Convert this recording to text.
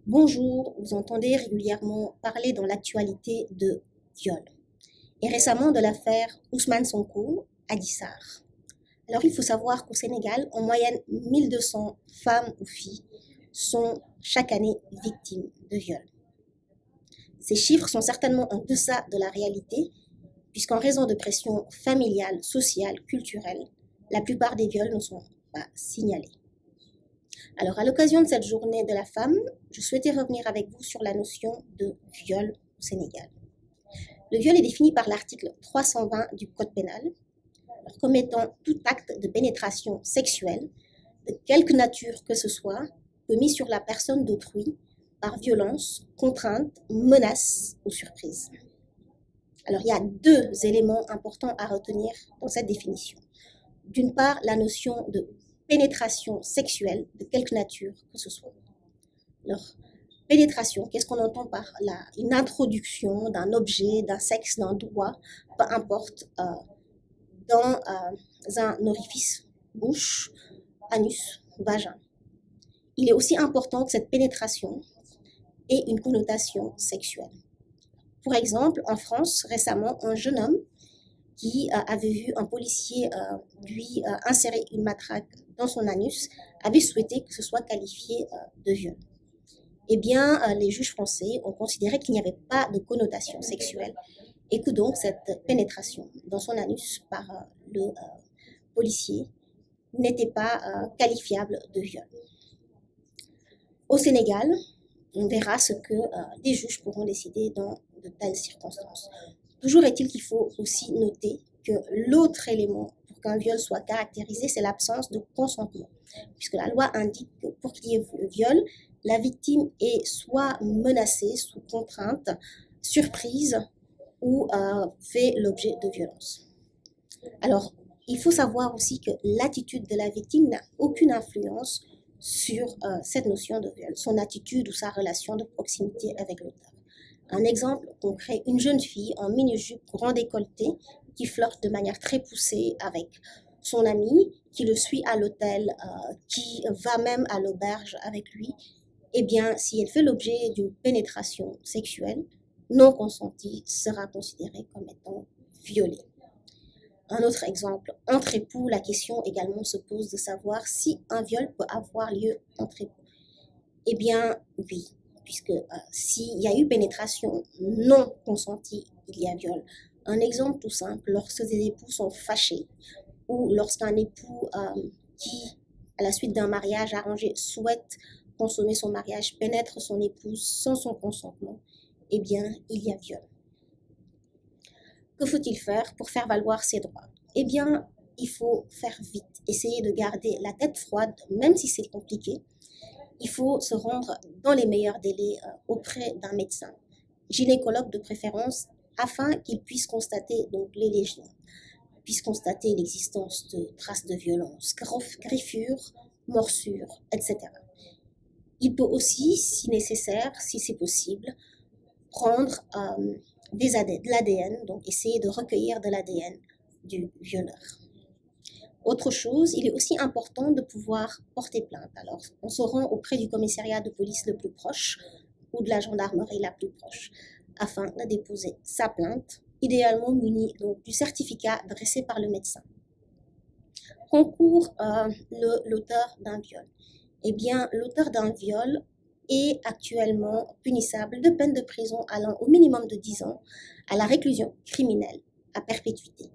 Bonjour, vous entendez régulièrement parler dans l'actualité de viol et récemment de l'affaire Ousmane Sonko à Dissar. Alors il faut savoir qu'au Sénégal, en moyenne 1200 femmes ou filles sont chaque année victimes de viol. Ces chiffres sont certainement en deçà de la réalité puisqu'en raison de pressions familiales, sociales, culturelles, la plupart des viols ne sont pas signalés. Alors, à l'occasion de cette journée de la femme, je souhaitais revenir avec vous sur la notion de viol au Sénégal. Le viol est défini par l'article 320 du Code pénal comme étant tout acte de pénétration sexuelle, de quelque nature que ce soit, commis sur la personne d'autrui par violence, contrainte, menace ou surprise. Alors, il y a deux éléments importants à retenir dans cette définition. D'une part, la notion de pénétration sexuelle de quelque nature que ce soit. Alors, pénétration, qu'est-ce qu'on entend par là? Une introduction d'un objet, d'un sexe, d'un doigt, peu importe, dans un orifice, bouche, anus, vagin. Il est aussi important que cette pénétration ait une connotation sexuelle. Pour exemple, en France, récemment, un jeune homme qui avait vu un policier lui insérer une matraque dans son anus avait souhaité que ce soit qualifié de viol. Eh bien, les juges français ont considéré qu'il n'y avait pas de connotation sexuelle et que donc cette pénétration dans son anus par le policier n'était pas qualifiable de viol. Au Sénégal, on verra ce que les juges pourront décider dans de telles circonstances. Toujours est-il qu'il faut aussi noter que l'autre élément pour qu'un viol soit caractérisé, c'est l'absence de consentement. Puisque la loi indique que pour qu'il y ait viol, la victime est soit menacée, sous contrainte, surprise ou fait l'objet de violences. Alors, il faut savoir aussi que l'attitude de la victime n'a aucune influence sur cette notion de viol, son attitude ou sa relation de proximité avec l'auteur. Un exemple concret, une jeune fille en mini-jupe grand décolleté qui flirte de manière très poussée avec son ami, qui le suit à l'hôtel, qui va même à l'auberge avec lui. Eh bien, si elle fait l'objet d'une pénétration sexuelle non consentie, sera considérée comme étant violée. Un autre exemple, entre époux, la question également se pose de savoir si un viol peut avoir lieu entre époux. Eh bien, oui, puisque s'il y a eu pénétration non consentie, il y a viol. Un exemple tout simple, lorsque des époux sont fâchés ou lorsqu'un époux qui, à la suite d'un mariage arrangé, souhaite consommer son mariage, pénètre son épouse sans son consentement, eh bien, il y a viol. Que faut-il faire pour faire valoir ses droits? Eh bien, il faut faire vite, essayer de garder la tête froide, même si c'est compliqué. Il faut se rendre dans les meilleurs délais auprès d'un médecin, gynécologue de préférence, afin qu'il puisse constater donc les lésions, puisse constater l'existence de traces de violence, griffures, morsures, etc. Il peut aussi, si nécessaire, si c'est possible, prendre de l'ADN, donc essayer de recueillir de l'ADN du violeur. Autre chose, il est aussi important de pouvoir porter plainte. Alors, on se rend auprès du commissariat de police le plus proche ou de la gendarmerie la plus proche afin de déposer sa plainte, idéalement munie donc, du certificat dressé par le médecin. Concourt l'auteur d'un viol. Eh bien, l'auteur d'un viol est actuellement punissable de peine de prison allant au minimum de 10 ans à la réclusion criminelle à perpétuité.